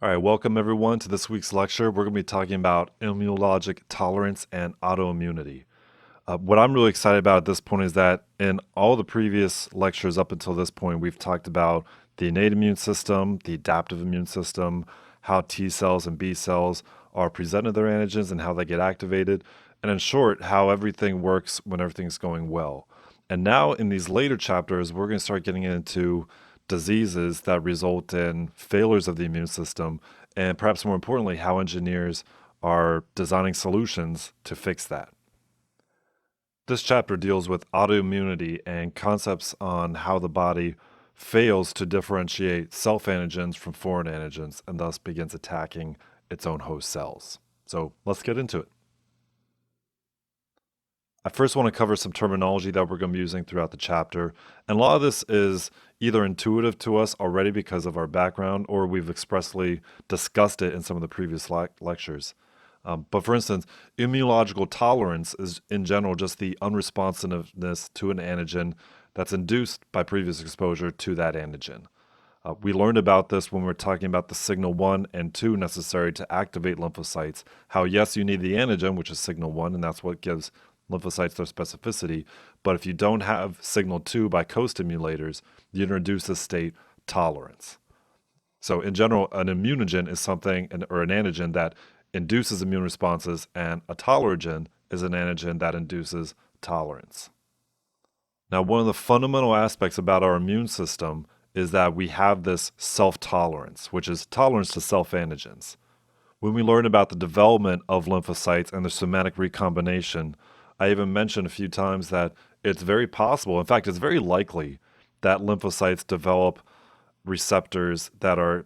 All right, welcome everyone to this week's lecture. We're going to be talking about immunologic tolerance and autoimmunity. What I'm really excited about at this point is that in all the previous lectures up until this point, we've talked about the innate immune system, the adaptive immune system, how T cells and B cells are presented their antigens and how they get activated, and in short, how everything works when everything's going well. And now in these later chapters, we're going to start getting into diseases that result in failures of the immune system, and perhaps more importantly, how engineers are designing solutions to fix that. This chapter deals with autoimmunity and concepts on how the body fails to differentiate self-antigens from foreign antigens and thus begins attacking its own host cells. So let's get into it. I first want to cover some terminology that we're going to be using throughout the chapter. And a lot of this is either intuitive to us already because of our background, or we've expressly discussed it in some of the previous lectures. But for instance, immunological tolerance is in general just the unresponsiveness to an antigen that's induced by previous exposure to that antigen. We learned about this when we were talking about the signal 1 and 2 necessary to activate lymphocytes. How, yes, you need the antigen, which is signal 1, and that's what gives lymphocytes their specificity. But if you don't have signal 2 by co-stimulators, you introduce the state tolerance. So in general, an immunogen is something, or an antigen that induces immune responses, and a tolerogen is an antigen that induces tolerance. Now, one of the fundamental aspects about our immune system is that we have this self-tolerance, which is tolerance to self-antigens. When we learn about the development of lymphocytes and their somatic recombination, I even mentioned a few times that it's very possible, in fact, it's very likely that lymphocytes develop receptors that are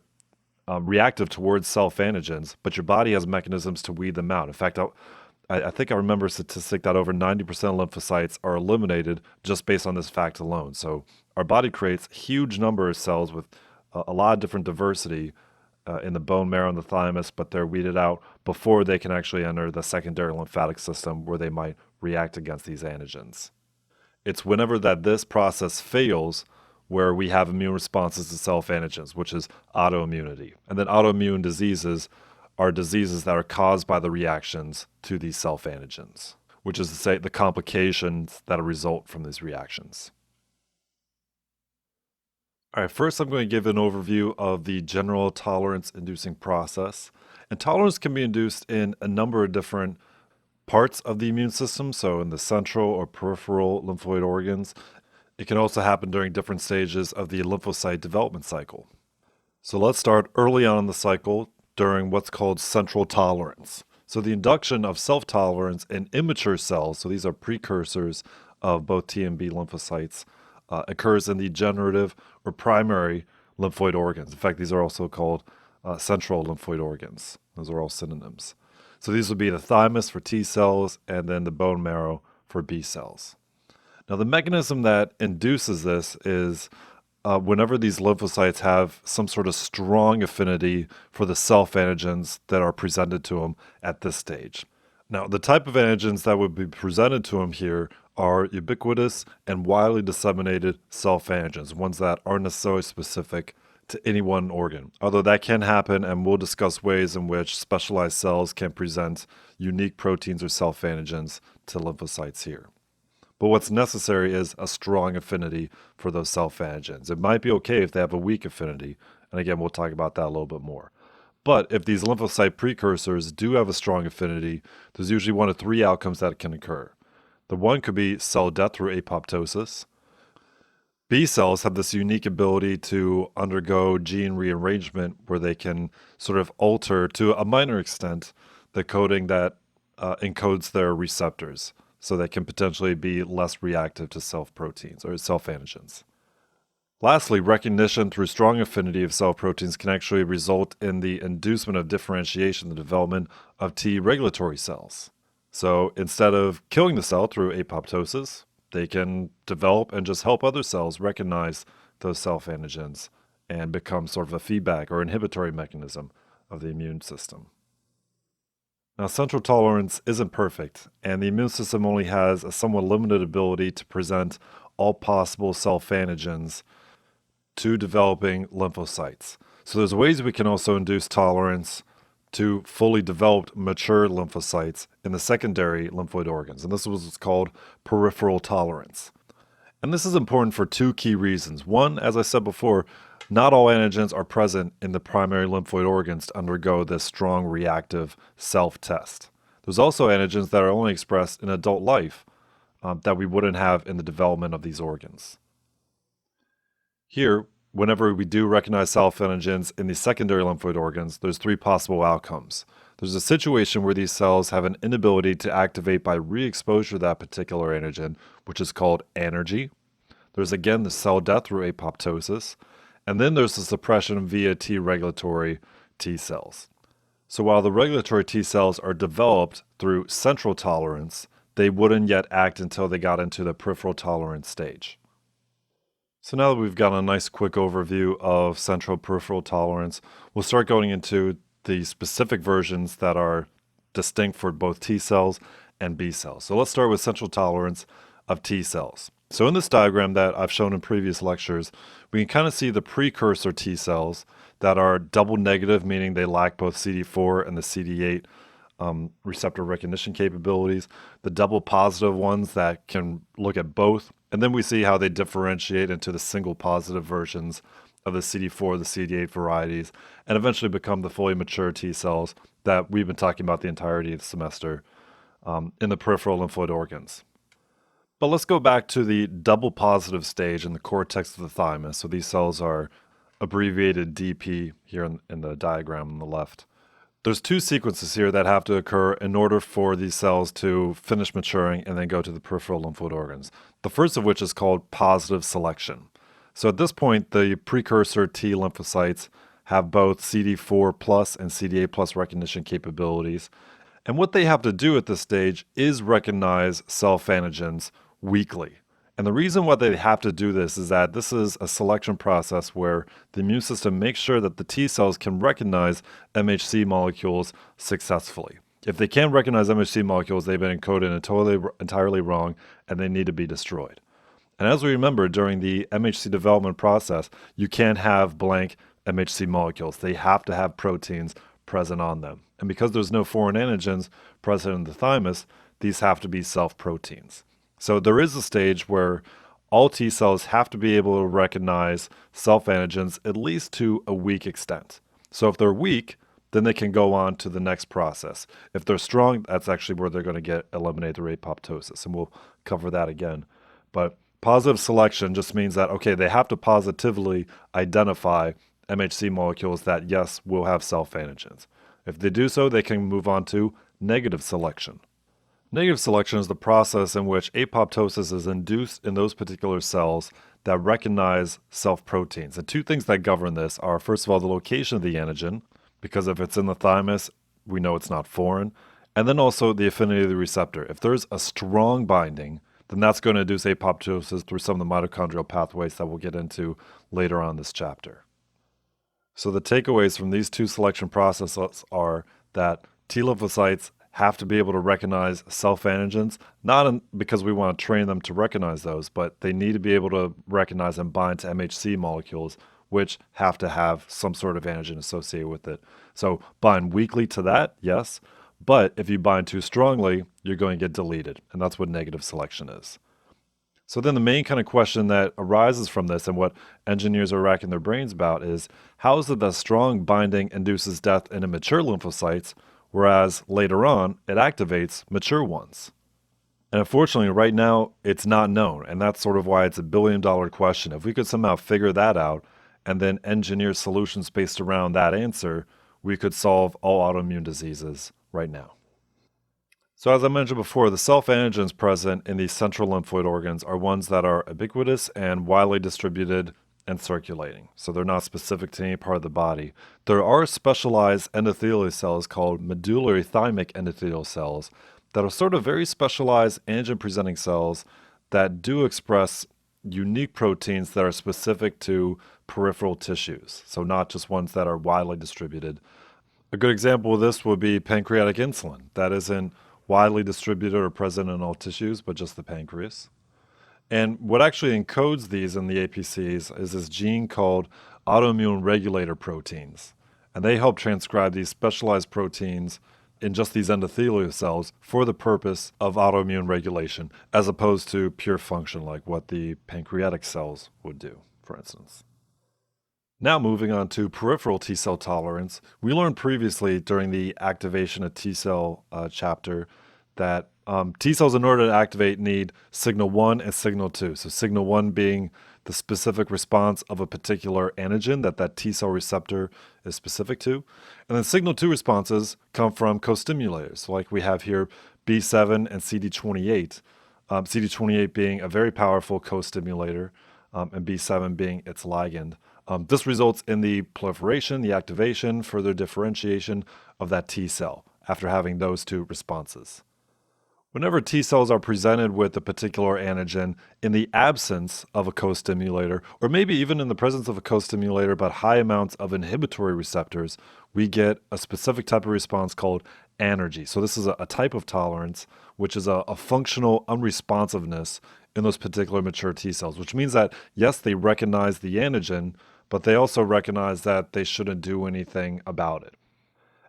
reactive towards self-antigens, but your body has mechanisms to weed them out. In fact, I think I remember a statistic that over 90% of lymphocytes are eliminated just based on this fact alone. So our body creates a huge number of cells with a lot of different diversity in the bone marrow and the thymus, but they're weeded out before they can actually enter the secondary lymphatic system where they might react against these antigens. It's whenever that this process fails where we have immune responses to self-antigens, which is autoimmunity. And then autoimmune diseases are diseases that are caused by the reactions to these self-antigens, which is to say the complications that result from these reactions. All right, first I'm going to give an overview of the general tolerance inducing process. And tolerance can be induced in a number of different parts of the immune system, so in the central or peripheral lymphoid organs. It can also happen during different stages of the lymphocyte development cycle. So let's start early on in the cycle during what's called central tolerance. So the induction of self-tolerance in immature cells, so these are precursors of both T and B lymphocytes, occurs in the generative or primary lymphoid organs. In fact, these are also called central lymphoid organs. Those are all synonyms. So these would be the thymus for T cells and then the bone marrow for B cells. Now, the mechanism that induces this is whenever these lymphocytes have some sort of strong affinity for the self-antigens that are presented to them at this stage. Now, the type of antigens that would be presented to them here are ubiquitous and widely disseminated self-antigens, ones that aren't necessarily specific to any one organ. Although that can happen, and we'll discuss ways in which specialized cells can present unique proteins or self-antigens to lymphocytes here. But what's necessary is a strong affinity for those self-antigens. It might be okay if they have a weak affinity, and again, we'll talk about that a little bit more. But if these lymphocyte precursors do have a strong affinity, there's usually one of three outcomes that can occur. The one could be cell death through apoptosis. B cells have this unique ability to undergo gene rearrangement where they can sort of alter, to a minor extent, the coding that encodes their receptors, so they can potentially be less reactive to self-proteins or self-antigens. Lastly, recognition through strong affinity of self-proteins can actually result in the inducement of differentiation, the development of T regulatory cells. So instead of killing the cell through apoptosis, they can develop and just help other cells recognize those self-antigens and become sort of a feedback or inhibitory mechanism of the immune system. Now, central tolerance isn't perfect, and the immune system only has a somewhat limited ability to present all possible self-antigens to developing lymphocytes. So there's ways we can also induce tolerance to fully developed mature lymphocytes in the secondary lymphoid organs. And this was what's called peripheral tolerance. And this is important for two key reasons. One, as I said before, not all antigens are present in the primary lymphoid organs to undergo this strong reactive self-test. There's also antigens that are only expressed in adult life that we wouldn't have in the development of these organs. Here, whenever we do recognize self-antigens in the secondary lymphoid organs, there's three possible outcomes. There's a situation where these cells have an inability to activate by re-exposure to that particular antigen, which is called anergy. There's again the cell death through apoptosis. And then there's the suppression via T regulatory T cells. So while the regulatory T cells are developed through central tolerance, they wouldn't yet act until they got into the peripheral tolerance stage. So now that we've got a nice quick overview of central peripheral tolerance, we'll start going into the specific versions that are distinct for both T cells and B cells. So let's start with central tolerance of T cells. So in this diagram that I've shown in previous lectures, we can kind of see the precursor T cells that are double negative, meaning they lack both CD4 and the CD8 receptor recognition capabilities, the double positive ones that can look at both, and then we see how they differentiate into the single positive versions of the CD4, the CD8 varieties, and eventually become the fully mature T cells that we've been talking about the entirety of the semester in the peripheral lymphoid organs. But let's go back to the double positive stage in the cortex of the thymus. So these cells are abbreviated DP here in the diagram on the left. There's two sequences here that have to occur in order for these cells to finish maturing and then go to the peripheral lymphoid organs. The first of which is called positive selection. So at this point, the precursor T lymphocytes have both CD4 plus and CD8 plus recognition capabilities. And what they have to do at this stage is recognize self-antigens weakly. And the reason why they have to do this is that this is a selection process where the immune system makes sure that the T cells can recognize MHC molecules successfully. If they can't recognize MHC molecules, they've been encoded entirely wrong, and they need to be destroyed. And as we remember, during the MHC development process, you can't have blank MHC molecules. They have to have proteins present on them. And because there's no foreign antigens present in the thymus, these have to be self-proteins. So there is a stage where all T cells have to be able to recognize self-antigens at least to a weak extent. So if they're weak, then they can go on to the next process. If they're strong, that's actually where they're going to eliminate through apoptosis, and we'll cover that again. But positive selection just means that, okay, they have to positively identify MHC molecules that, yes, will have self-antigens. If they do so, they can move on to negative selection. Negative selection is the process in which apoptosis is induced in those particular cells that recognize self-proteins. And two things that govern this are, first of all, the location of the antigen, because if it's in the thymus, we know it's not foreign, and then also the affinity of the receptor. If there's a strong binding, then that's going to induce apoptosis through some of the mitochondrial pathways that we'll get into later on in this chapter. So the takeaways from these two selection processes are that T lymphocytes have to be able to recognize self-antigens, not because we want to train them to recognize those, but they need to be able to recognize and bind to MHC molecules, which have to have some sort of antigen associated with it. So bind weakly to that, yes, but if you bind too strongly, you're going to get deleted, and that's what negative selection is. So then the main kind of question that arises from this and what engineers are racking their brains about is, how is it that strong binding induces death in immature lymphocytes, whereas later on it activates mature ones? And unfortunately, right now, it's not known, and that's sort of why it's $1 billion question. If we could somehow figure that out and then engineer solutions based around that answer, we could solve all autoimmune diseases right now. So as I mentioned before, the self-antigens present in these central lymphoid organs are ones that are ubiquitous and widely distributed and circulating. So they're not specific to any part of the body. There are specialized endothelial cells called medullary thymic endothelial cells that are sort of very specialized antigen-presenting cells that do express unique proteins that are specific to peripheral tissues, so not just ones that are widely distributed. A good example of this would be pancreatic insulin. That isn't widely distributed or present in all tissues, but just the pancreas. And what actually encodes these in the APCs is this gene called autoimmune regulator proteins. And they help transcribe these specialized proteins in just these endothelial cells for the purpose of autoimmune regulation, as opposed to pure function like what the pancreatic cells would do, for instance. Now moving on to peripheral T-cell tolerance, we learned previously during the activation of T-cell chapter that T-cells in order to activate need signal 1 and signal 2. So signal 1 being the specific response of a particular antigen that T-cell receptor is specific to. And then signal 2 responses come from co-stimulators, so like we have here B7 and CD28. CD28 being a very powerful co-stimulator and B7 being its ligand. This results in the proliferation, the activation, further differentiation of that T cell after having those two responses. Whenever T cells are presented with a particular antigen in the absence of a co-stimulator, or maybe even in the presence of a co-stimulator but high amounts of inhibitory receptors, we get a specific type of response called anergy. So this is a type of tolerance, which is a functional unresponsiveness in those particular mature T cells, which means that, yes, they recognize the antigen, but they also recognize that they shouldn't do anything about it.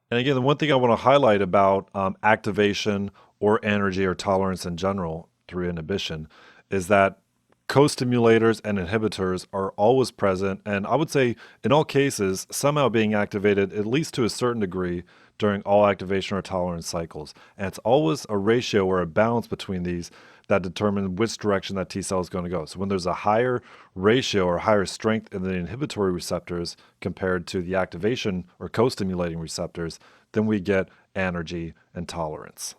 And again, the one thing I want to highlight about activation or anergy or tolerance in general through inhibition is that co-stimulators and inhibitors are always present, and I would say in all cases somehow being activated at least to a certain degree during all activation or tolerance cycles. And it's always a ratio or a balance between these that determine which direction that T cell is going to go. So when there's a higher ratio or higher strength in the inhibitory receptors compared to the activation or co-stimulating receptors, then we get anergy and tolerance.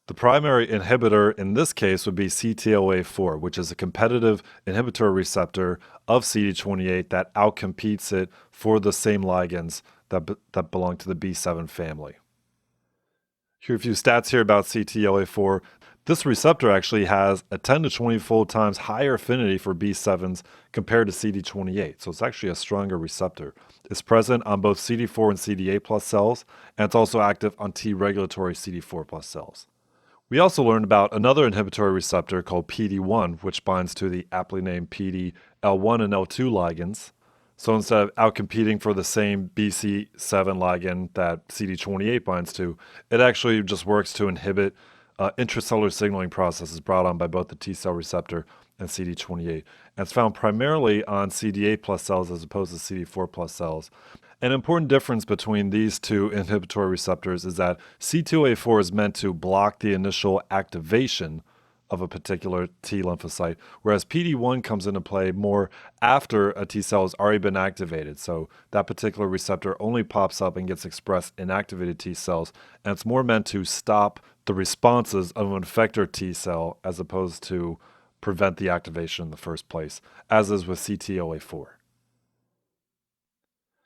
The primary inhibitor in this case would be CTLA4, which is a competitive inhibitory receptor of CD28 that outcompetes it for the same ligands that belong to the B7 family. Here are a few stats here about CTLA4. This receptor actually has a 10 to 20-fold times higher affinity for B7s compared to CD28, so it's actually a stronger receptor. It's present on both CD4 and CD8 plus cells, and it's also active on T regulatory CD4 plus cells. We also learned about another inhibitory receptor called PD1, which binds to the aptly named PD-L1 and L2 ligands. So instead of outcompeting for the same BC7 ligand that CD28 binds to, it actually just works to inhibit intracellular signaling processes brought on by both the T cell receptor and CD28. And it's found primarily on CD8 plus cells as opposed to CD4 plus cells. An important difference between these two inhibitory receptors is that CTLA4 is meant to block the initial activation of a particular T lymphocyte, whereas PD1 comes into play more after a T cell has already been activated. So that particular receptor only pops up and gets expressed in activated T cells, and it's more meant to stop the responses of an effector T cell as opposed to prevent the activation in the first place, as is with CTLA4.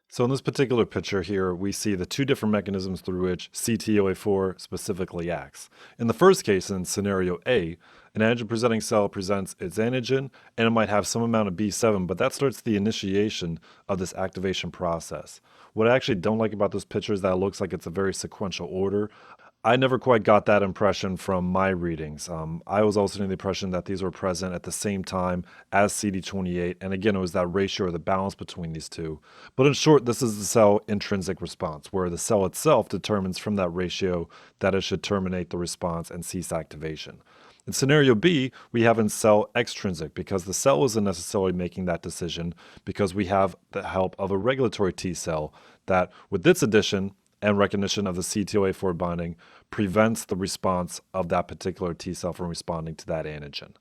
So in this particular picture here, we see the two different mechanisms through which CTLA4 specifically acts. In the first case, in scenario A, an antigen-presenting cell presents its antigen, and it might have some amount of B7, but that starts the initiation of this activation process. What I actually don't like about this picture is that it looks like it's a very sequential order. I never quite got that impression from my readings. I was also in the impression that these were present at the same time as CD28, and again, it was that ratio or the balance between these two. But in short, this is the cell intrinsic response, where the cell itself determines from that ratio that it should terminate the response and cease activation. In scenario B, we have in cell extrinsic, because the cell isn't necessarily making that decision, because we have the help of a regulatory T cell that, with its addition and recognition of the CTLA4 binding, prevents the response of that particular T cell from responding to that antigen.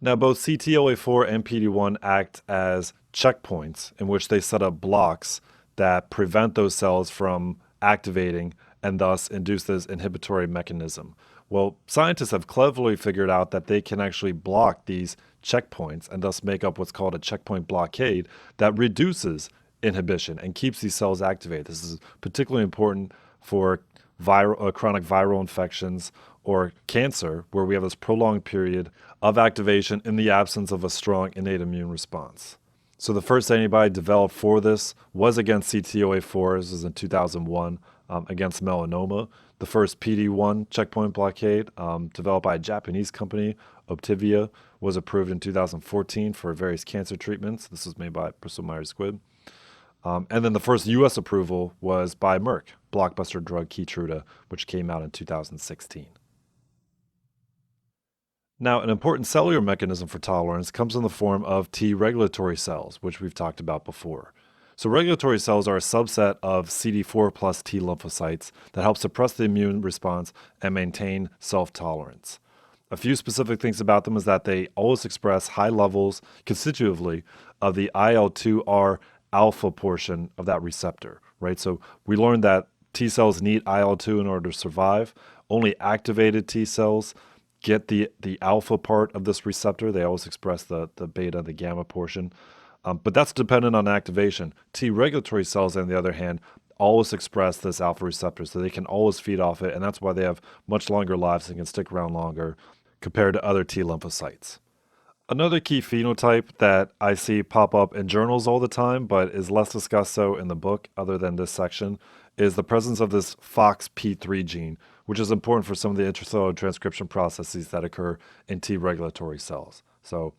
Now, both CTLA4 and PD1 act as checkpoints in which they set up blocks that prevent those cells from activating and thus induce this inhibitory mechanism. Well, scientists have cleverly figured out that they can actually block these checkpoints and thus make up what's called a checkpoint blockade that reduces inhibition and keeps these cells activated. This is particularly important for chronic viral infections or cancer, where we have this prolonged period of activation in the absence of a strong innate immune response. So the first antibody developed for this was against CTLA4. This was in 2001 against melanoma. The first PD1 checkpoint blockade developed by a Japanese company, Optivia, was approved in 2014 for various cancer treatments. This was made by Bristol Myers Squibb. And then the first U.S. approval was by Merck, blockbuster drug Keytruda, which came out in 2016. Now, an important cellular mechanism for tolerance comes in the form of T regulatory cells, which we've talked about before. So, regulatory cells are a subset of CD4 plus T lymphocytes that help suppress the immune response and maintain self tolerance. A few specific things about them is that they always express high levels constitutively of the IL-2R alpha portion of that receptor, right? So we learned that T cells need IL-2 in order to survive. Only activated T cells get the alpha part of this receptor. They always express the beta, the gamma portion. But that's dependent on activation. T regulatory cells, on the other hand, always express this alpha receptor, so they can always feed off it, and that's why they have much longer lives and can stick around longer compared to other T lymphocytes. Another key phenotype that I see pop up in journals all the time, but is less discussed so in the book, other than this section, is the presence of this FOXP3 gene, which is important for some of the intracellular transcription processes that occur in T regulatory cells. So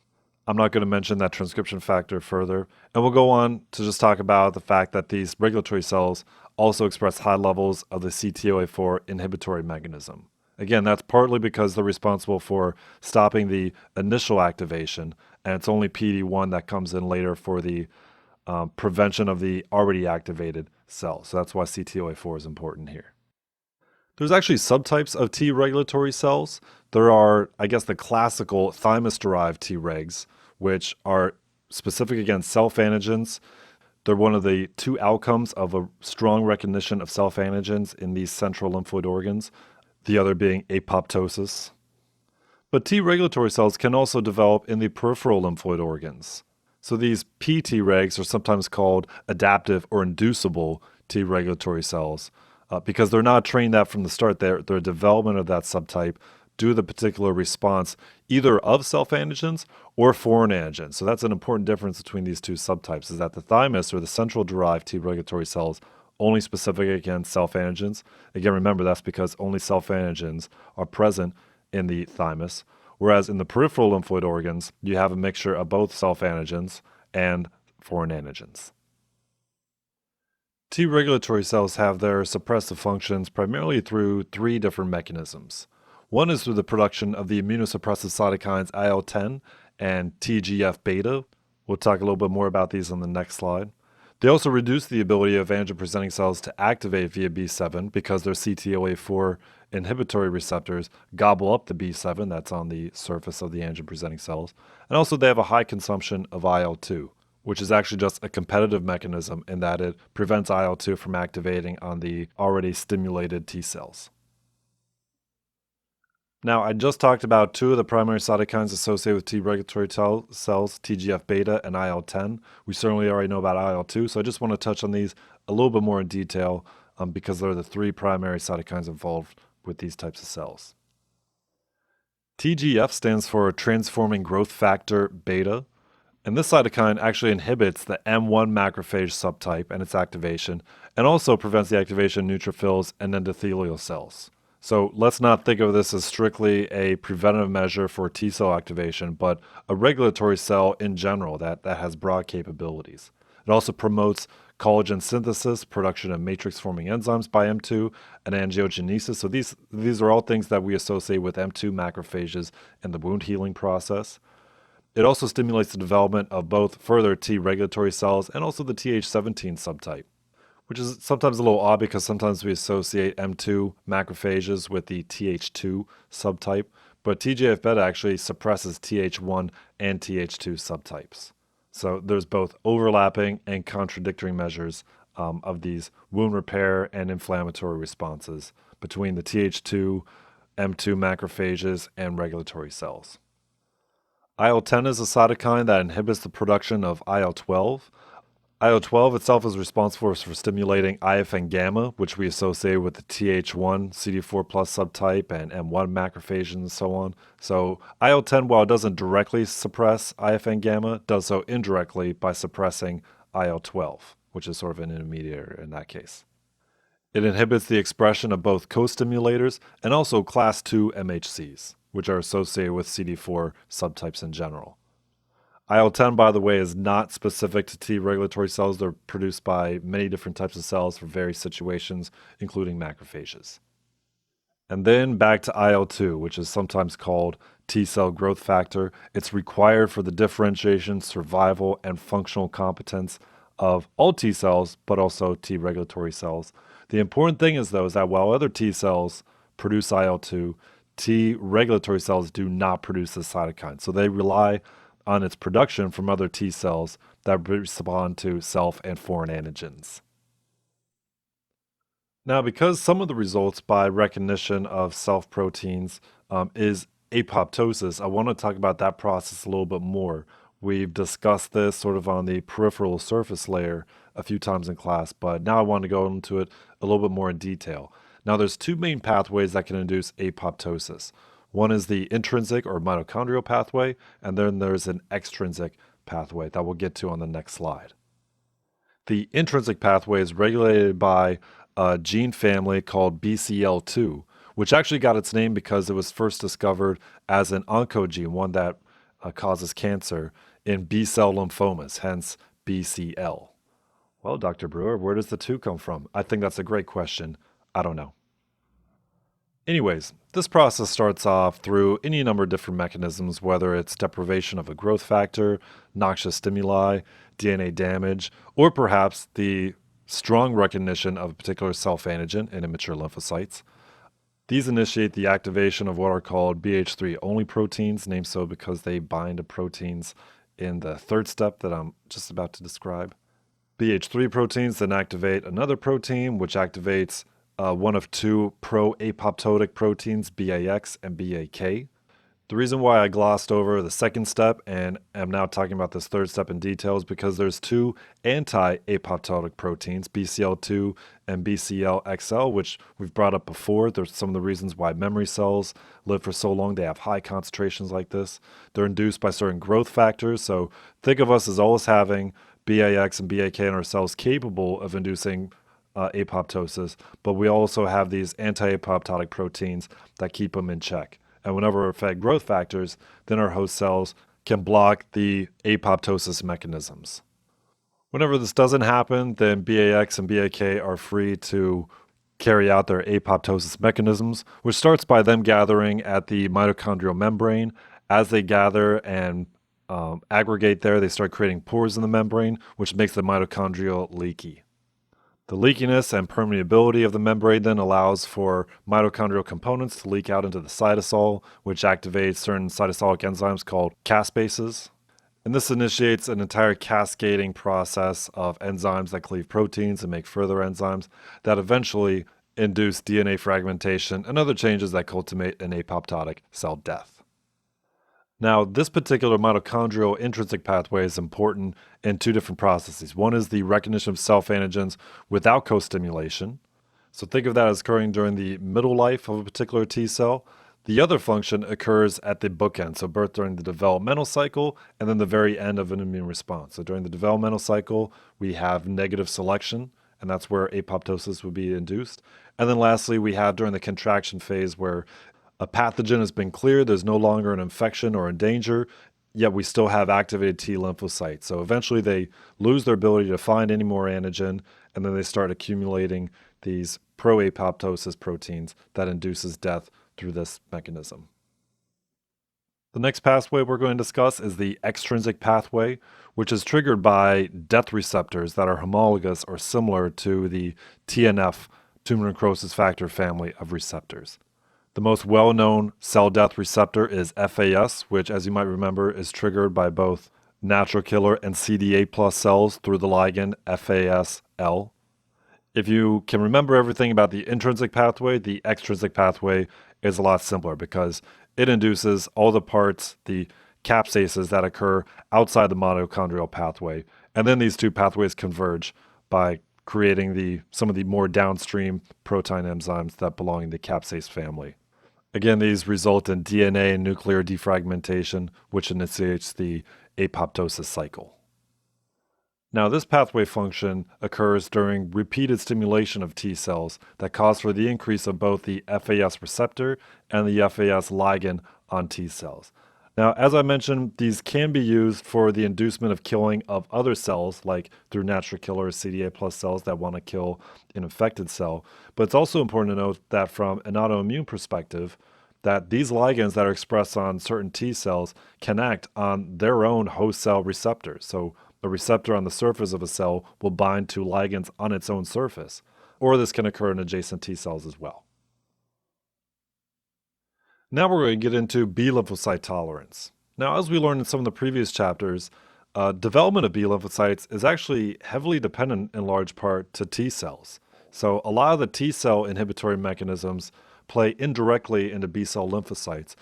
I'm not going to mention that transcription factor further, and we'll go on to just talk about the fact that these regulatory cells also express high levels of the CTLA4 inhibitory mechanism. Again, that's partly because they're responsible for stopping the initial activation, and it's only PD-1 that comes in later for the prevention of the already activated cell. So that's why CTLA4 is important here. There's actually subtypes of T regulatory cells. There are, I guess, the classical thymus-derived Tregs, which are specific against self-antigens. They're one of the two outcomes of a strong recognition of self-antigens in these central lymphoid organs, the other being apoptosis. But T regulatory cells can also develop in the peripheral lymphoid organs. So these P-Tregs are sometimes called adaptive or inducible T regulatory cells because they're not trained that from the start. Their development of that subtype due to the particular response either of self-antigens or foreign antigens. So that's an important difference between these two subtypes, is that the thymus or the central derived T regulatory cells only specific against self-antigens. Again, remember that's because only self-antigens are present in the thymus, whereas in the peripheral lymphoid organs, you have a mixture of both self-antigens and foreign antigens. T regulatory cells have their suppressive functions primarily through three different mechanisms. One is through the production of the immunosuppressive cytokines IL-10 and TGF-beta. We'll talk a little bit more about these on the next slide. They also reduce the ability of antigen-presenting cells to activate via B7 because their CTLA4 inhibitory receptors gobble up the B7 that's on the surface of the antigen-presenting cells. And also they have a high consumption of IL-2, which is actually just a competitive mechanism in that it prevents IL-2 from activating on the already stimulated T cells. Now, I just talked about two of the primary cytokines associated with T regulatory cells, TGF-beta and IL-10. We certainly already know about IL-2, so I just want to touch on these a little bit more in detail because they're the three primary cytokines involved with these types of cells. TGF stands for transforming growth factor beta, and this cytokine actually inhibits the M1 macrophage subtype and its activation, and also prevents the activation of neutrophils and endothelial cells. So let's not think of this as strictly a preventative measure for T cell activation, but a regulatory cell in general that has broad capabilities. It also promotes collagen synthesis, production of matrix-forming enzymes by M2, and angiogenesis. So these are all things that we associate with M2 macrophages in the wound healing process. It also stimulates the development of both further T regulatory cells and also the Th17 subtype, which is sometimes a little odd because sometimes we associate M2 macrophages with the Th2 subtype, but TGF-beta actually suppresses Th1 and Th2 subtypes. So there's both overlapping and contradictory measures of these wound repair and inflammatory responses between the Th2, M2 macrophages, and regulatory cells. IL-10 is a cytokine that inhibits the production of IL-12. IL-12 itself is responsible for stimulating IFN gamma, which we associate with the Th1, CD4 plus subtype, and M1 macrophages and so on. So IL-10, while it doesn't directly suppress IFN gamma, does so indirectly by suppressing IL-12, which is sort of an intermediary in that case. It inhibits the expression of both co-stimulators and also class II MHCs, which are associated with CD4 subtypes in general. IL-10, by the way, is not specific to T regulatory cells. They're produced by many different types of cells for various situations, including macrophages. And then back to IL-2, which is sometimes called T cell growth factor. It's required for the differentiation, survival, and functional competence of all T cells, but also T regulatory cells. The important thing is, though, is that while other T cells produce IL-2, T regulatory cells do not produce this cytokine. So they rely on its production from other T cells that respond to self and foreign antigens. Now, because some of the results by recognition of self proteins is apoptosis, I want to talk about that process a little bit more. We've discussed this sort of on the peripheral surface layer a few times in class, but now I want to go into it a little bit more in detail. Now, there's two main pathways that can induce apoptosis. One is the intrinsic or mitochondrial pathway, and then there's an extrinsic pathway that we'll get to on the next slide. The intrinsic pathway is regulated by a gene family called BCL2, which actually got its name because it was first discovered as an oncogene, one that causes cancer in B-cell lymphomas, hence BCL. Well, Dr. Brewer, where does the 2 come from? I think that's a great question. I don't know. Anyways, this process starts off through any number of different mechanisms, whether it's deprivation of a growth factor, noxious stimuli, DNA damage, or perhaps the strong recognition of a particular self-antigen in immature lymphocytes. These initiate the activation of what are called BH3 only proteins, named so because they bind to proteins in the third step that I'm just about to describe. BH3 proteins then activate another protein, which activates one of two pro-apoptotic proteins, BAX and BAK. The reason why I glossed over the second step and am now talking about this third step in detail is because there's two anti-apoptotic proteins, BCL2 and BCLXL, which we've brought up before. There's some of the reasons why memory cells live for so long. They have high concentrations like this. They're induced by certain growth factors. So think of us as always having BAX and BAK in our cells capable of inducing apoptosis, but we also have these anti-apoptotic proteins that keep them in check. And whenever we're fed growth factors, then our host cells can block the apoptosis mechanisms. Whenever this doesn't happen, then BAX and BAK are free to carry out their apoptosis mechanisms, which starts by them gathering at the mitochondrial membrane. As they gather and aggregate there, they start creating pores in the membrane, which makes the mitochondria leaky. The leakiness and permeability of the membrane then allows for mitochondrial components to leak out into the cytosol, which activates certain cytosolic enzymes called caspases. And this initiates an entire cascading process of enzymes that cleave proteins and make further enzymes that eventually induce DNA fragmentation and other changes that cultivate an apoptotic cell death. Now, this particular mitochondrial intrinsic pathway is important in two different processes. One is the recognition of self-antigens without co-stimulation. So think of that as occurring during the middle life of a particular T cell. The other function occurs at the bookend, so both during the developmental cycle and then the very end of an immune response. So during the developmental cycle, we have negative selection, and that's where apoptosis would be induced. And then lastly, we have during the contraction phase where a pathogen has been cleared, there's no longer an infection or a danger, yet we still have activated T lymphocytes. So eventually they lose their ability to find any more antigen, and then they start accumulating these pro-apoptosis proteins that induces death through this mechanism. The next pathway we're going to discuss is the extrinsic pathway, which is triggered by death receptors that are homologous or similar to the TNF, tumor necrosis factor family of receptors. The most well-known cell death receptor is FAS, which, as you might remember, is triggered by both natural killer and CD8 plus cells through the ligand FASL. If you can remember everything about the intrinsic pathway, the extrinsic pathway is a lot simpler because it induces all the parts, the capsases that occur outside the mitochondrial pathway, and then these two pathways converge by creating some of the more downstream protein enzymes that belong in the capsase family. Again, these result in DNA and nuclear defragmentation, which initiates the apoptosis cycle. Now, this pathway function occurs during repeated stimulation of T cells that cause for the increase of both the FAS receptor and the FAS ligand on T cells. Now, as I mentioned, these can be used for the inducement of killing of other cells, like through natural killer CD8 plus cells that want to kill an infected cell. But it's also important to note that from an autoimmune perspective, that these ligands that are expressed on certain T cells can act on their own host cell receptors. So a receptor on the surface of a cell will bind to ligands on its own surface, or this can occur in adjacent T cells as well. Now we're going to get into B lymphocyte tolerance. Now, as we learned in some of the previous chapters, development of B lymphocytes is actually heavily dependent in large part to T cells. So a lot of the T cell inhibitory mechanisms play indirectly into B cell lymphocytes.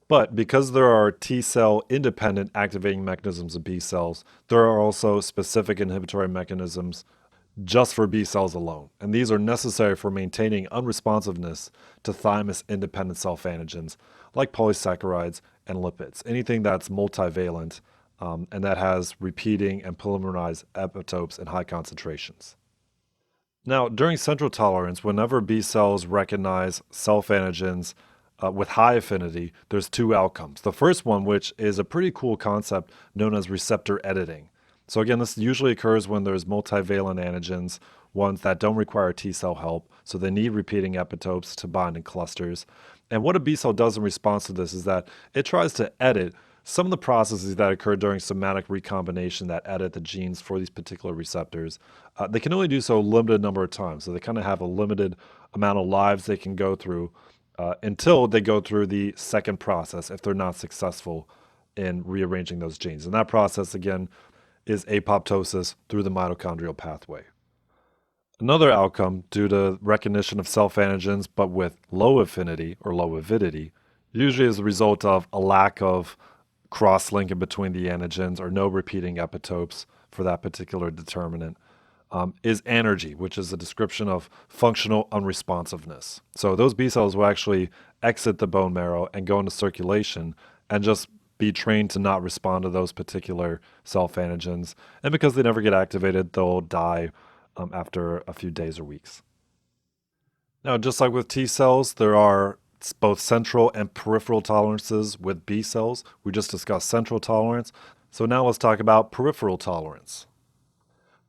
But because there are T cell independent activating mechanisms of B cells, there are also specific inhibitory mechanisms just for B cells alone. And these are necessary for maintaining unresponsiveness to thymus independent self-antigens like polysaccharides and lipids, anything that's multivalent and that has repeating and polymerized epitopes in high concentrations. Now, during central tolerance, whenever B cells recognize self-antigens with high affinity, there's two outcomes. The first one, which is a pretty cool concept known as receptor editing. So again, this usually occurs when there's multivalent antigens, ones that don't require T cell help, so they need repeating epitopes to bind in clusters. And what a B cell does in response to this is that it tries to edit some of the processes that occur during somatic recombination that edit the genes for these particular receptors. They can only do so a limited number of times, so they kind of have a limited amount of lives they can go through until they go through the second process if they're not successful in rearranging those genes. And that process, again, is apoptosis through the mitochondrial pathway. Another outcome due to recognition of self-antigens but with low affinity or low avidity usually is a result of a lack of cross-linking between the antigens or no repeating epitopes for that particular determinant, is anergy, which is a description of functional unresponsiveness. So those B cells will actually exit the bone marrow and go into circulation and just be trained to not respond to those particular self-antigens. And because they never get activated, they'll die after a few days or weeks. Now, just like with T cells, there are both central and peripheral tolerances with B cells. We just discussed central tolerance. So now let's talk about peripheral tolerance.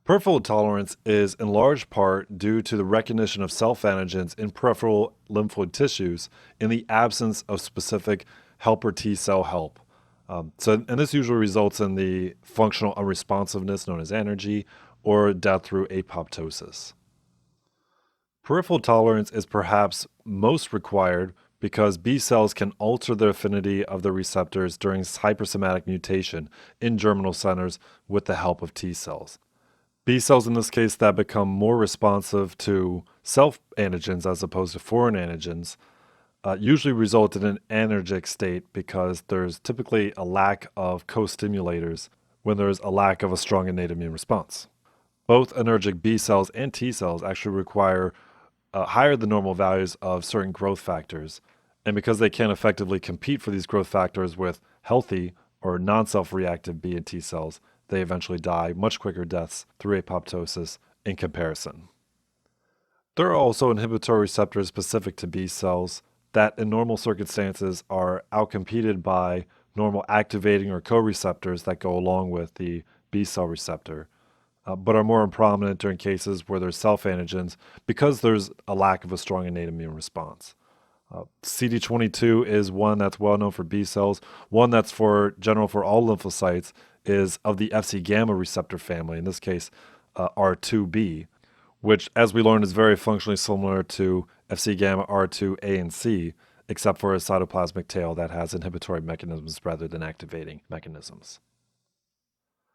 Peripheral tolerance is in large part due to the recognition of self-antigens in peripheral lymphoid tissues in the absence of specific helper T cell help. And this usually results in the functional unresponsiveness known as anergy or death through apoptosis. Peripheral tolerance is perhaps most required because B cells can alter the affinity of the receptors during hypersomatic mutation in germinal centers with the help of T cells. B cells in this case that become more responsive to self-antigens as opposed to foreign antigens usually result in an anergic state because there's typically a lack of co-stimulators when there's a lack of a strong innate immune response. Both anergic B cells and T cells actually require higher than normal values of certain growth factors, and because they can't effectively compete for these growth factors with healthy or non-self-reactive B and T cells, they eventually die much quicker deaths through apoptosis in comparison. There are also inhibitory receptors specific to B cells that in normal circumstances are outcompeted by normal activating or co-receptors that go along with the B cell receptor, but are more prominent during cases where there's self-antigens because there's a lack of a strong innate immune response. CD22 is one that's well known for B cells. One that's general for all lymphocytes is of the Fc gamma receptor family, in this case R2b, which, as we learned, is very functionally similar to Fc gamma R2a and c, except for a cytoplasmic tail that has inhibitory mechanisms rather than activating mechanisms.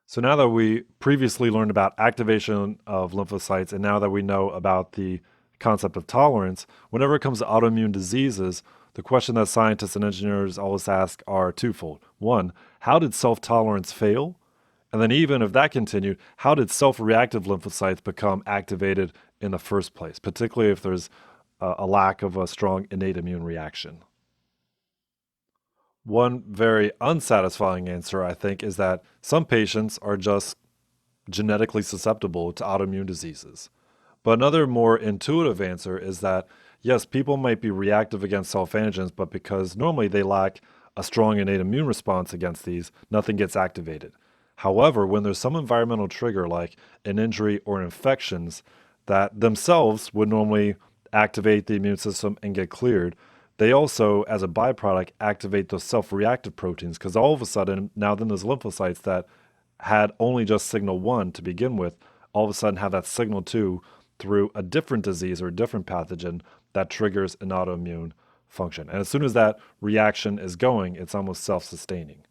So now that we previously learned about activation of lymphocytes, and now that we know about the concept of tolerance, whenever it comes to autoimmune diseases, the question that scientists and engineers always ask are twofold. One, how did self-tolerance fail? And then even if that continued, how did self-reactive lymphocytes become activated in the first place, particularly if there's a lack of a strong innate immune reaction? One very unsatisfying answer, I think, is that some patients are just genetically susceptible to autoimmune diseases. But another more intuitive answer is that, yes, people might be reactive against self-antigens, but because normally they lack a strong innate immune response against these, nothing gets activated. However, when there's some environmental trigger like an injury or infections that themselves would normally activate the immune system and get cleared, they also, as a byproduct, activate those self-reactive proteins because all of a sudden, now then those lymphocytes that had only just signal 1 to begin with, all of a sudden have that signal 2 through a different disease or a different pathogen that triggers an autoimmune function. And as soon as that reaction is going, it's almost self-sustaining.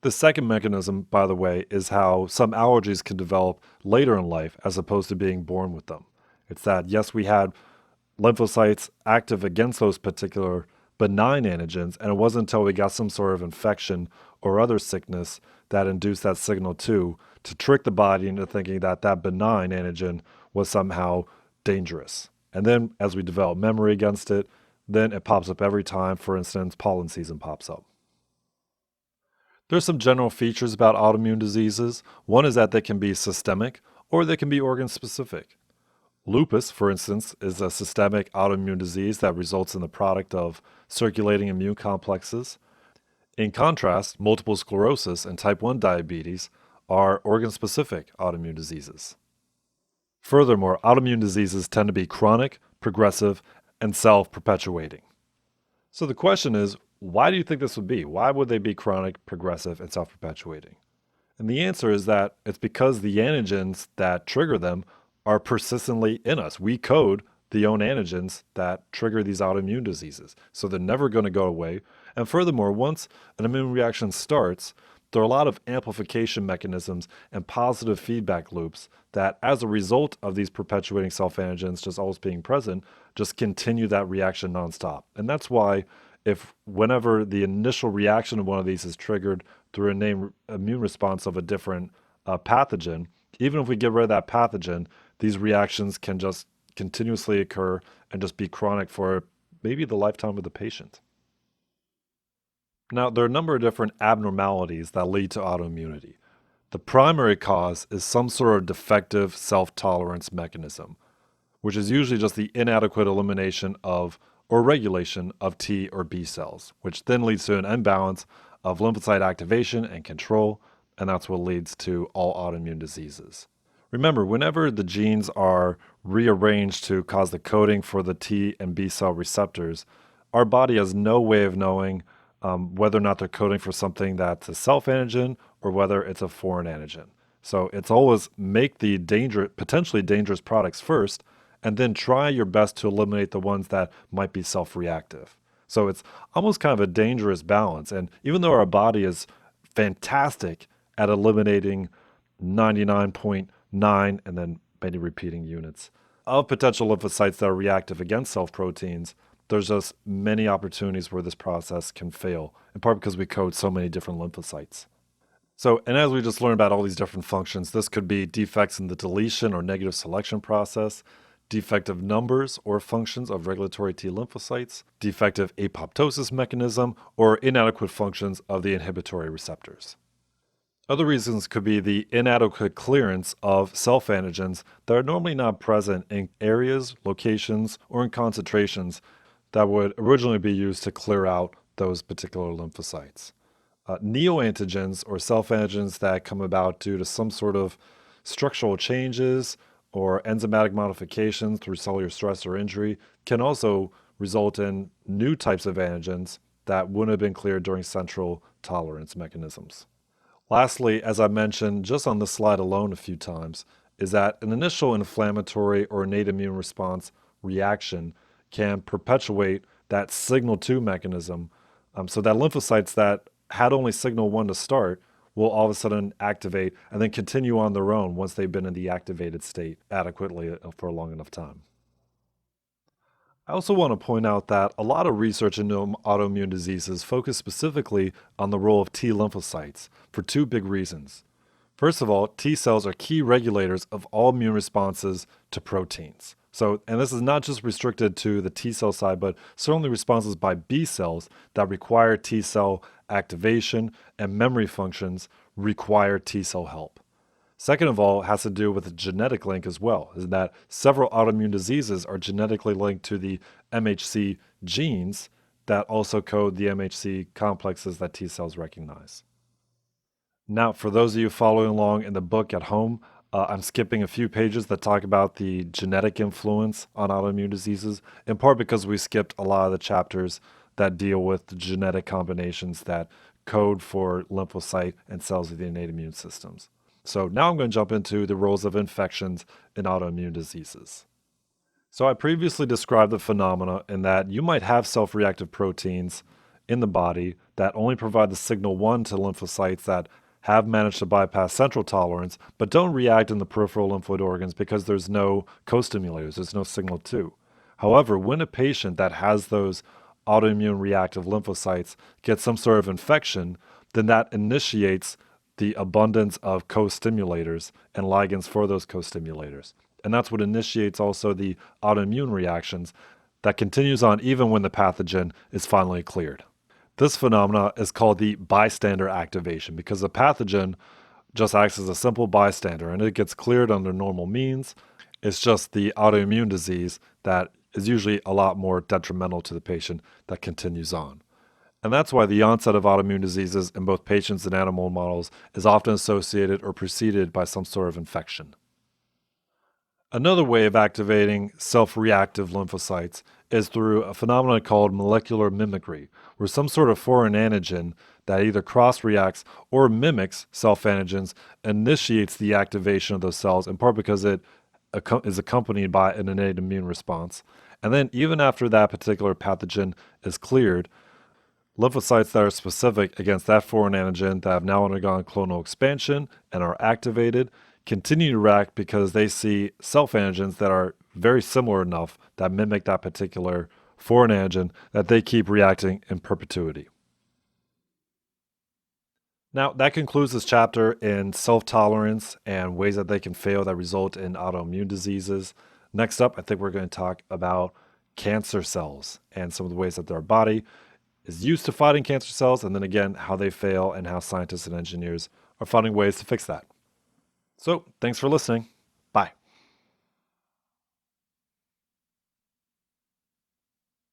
The second mechanism, by the way, is how some allergies can develop later in life as opposed to being born with them. It's that, yes, we had lymphocytes active against those particular benign antigens, and it wasn't until we got some sort of infection or other sickness that induced that signal 2 to trick the body into thinking that that benign antigen was somehow dangerous. And then as we develop memory against it, then it pops up every time, for instance, pollen season pops up. There's some general features about autoimmune diseases. One is that they can be systemic or they can be organ-specific. Lupus, for instance, is a systemic autoimmune disease that results in the product of circulating immune complexes. In contrast, multiple sclerosis and type 1 diabetes are organ-specific autoimmune diseases. Furthermore, autoimmune diseases tend to be chronic, progressive, and self-perpetuating. So the question is, why do you think this would be? Why would they be chronic, progressive, and self-perpetuating? And the answer is that it's because the antigens that trigger them are persistently in us. We code the own antigens that trigger these autoimmune diseases. So they're never going to go away. And furthermore, once an immune reaction starts, there are a lot of amplification mechanisms and positive feedback loops that, as a result of these perpetuating self-antigens just always being present, just continue that reaction nonstop. And that's why if whenever the initial reaction of one of these is triggered through an innate immune response of a different pathogen, even if we get rid of that pathogen, these reactions can just continuously occur and just be chronic for maybe the lifetime of the patient. Now, there are a number of different abnormalities that lead to autoimmunity. The primary cause is some sort of defective self-tolerance mechanism, which is usually just the inadequate elimination of or regulation of T or B cells, which then leads to an imbalance of lymphocyte activation and control, and that's what leads to all autoimmune diseases. Remember, whenever the genes are rearranged to cause the coding for the T and B cell receptors, our body has no way of knowing whether or not they're coding for something that's a self-antigen or whether it's a foreign antigen. So it's always make the potentially dangerous products first, and then try your best to eliminate the ones that might be self-reactive. So it's almost kind of a dangerous balance. And even though our body is fantastic at eliminating 99.9 and then many repeating units of potential lymphocytes that are reactive against self-proteins, there's just many opportunities where this process can fail, in part because we code so many different lymphocytes. So, and as we just learned about all these different functions, this could be defects in the deletion or negative selection process, defective numbers or functions of regulatory T lymphocytes, defective apoptosis mechanism, or inadequate functions of the inhibitory receptors. Other reasons could be the inadequate clearance of self-antigens that are normally not present in areas, locations, or in concentrations that would originally be used to clear out those particular lymphocytes. Neoantigens or self-antigens that come about due to some sort of structural changes or enzymatic modifications through cellular stress or injury can also result in new types of antigens that wouldn't have been cleared during central tolerance mechanisms. Lastly, as I mentioned just on this slide alone a few times, is that an initial inflammatory or innate immune response reaction can perpetuate that signal 2 mechanism, so that lymphocytes that had only signal 1 to start will all of a sudden activate and then continue on their own once they've been in the activated state adequately for a long enough time. I also want to point out that a lot of research into autoimmune diseases focus specifically on the role of T lymphocytes for two big reasons. First of all, T cells are key regulators of all immune responses to proteins. So, and this is not just restricted to the T cell side, but certainly responses by B cells that require T cell activation and memory functions require T cell help. Second of all, it has to do with the genetic link as well, is that several autoimmune diseases are genetically linked to the MHC genes that also code the MHC complexes that T cells recognize. Now, for those of you following along in the book at home, I'm skipping a few pages that talk about the genetic influence on autoimmune diseases, in part because we skipped a lot of the chapters that deal with the genetic combinations that code for lymphocyte and cells of the innate immune systems. So now I'm going to jump into the roles of infections in autoimmune diseases. So I previously described the phenomena in that you might have self-reactive proteins in the body that only provide the signal 1 to lymphocytes that have managed to bypass central tolerance, but don't react in the peripheral lymphoid organs because there's no co-stimulators, there's no signal 2. However, when a patient that has those autoimmune reactive lymphocytes gets some sort of infection, then that initiates the abundance of co-stimulators and ligands for those co-stimulators. And that's what initiates also the autoimmune reactions that continues on even when the pathogen is finally cleared. This phenomena is called the bystander activation because the pathogen just acts as a simple bystander and it gets cleared under normal means. It's just the autoimmune disease that is usually a lot more detrimental to the patient that continues on. And that's why the onset of autoimmune diseases in both patients and animal models is often associated or preceded by some sort of infection. Another way of activating self-reactive lymphocytes is through a phenomenon called molecular mimicry, where some sort of foreign antigen that either cross-reacts or mimics self-antigens initiates the activation of those cells, in part because it is accompanied by an innate immune response. And then even after that particular pathogen is cleared, lymphocytes that are specific against that foreign antigen that have now undergone clonal expansion and are activated continue to react because they see self-antigens that are very similar enough that mimic that particular foreign antigen that they keep reacting in perpetuity. Now, that concludes this chapter in self-tolerance and ways that they can fail that result in autoimmune diseases. Next up, I think we're going to talk about cancer cells and some of the ways that their body is used to fighting cancer cells, and then again, how they fail and how scientists and engineers are finding ways to fix that. So, thanks for listening.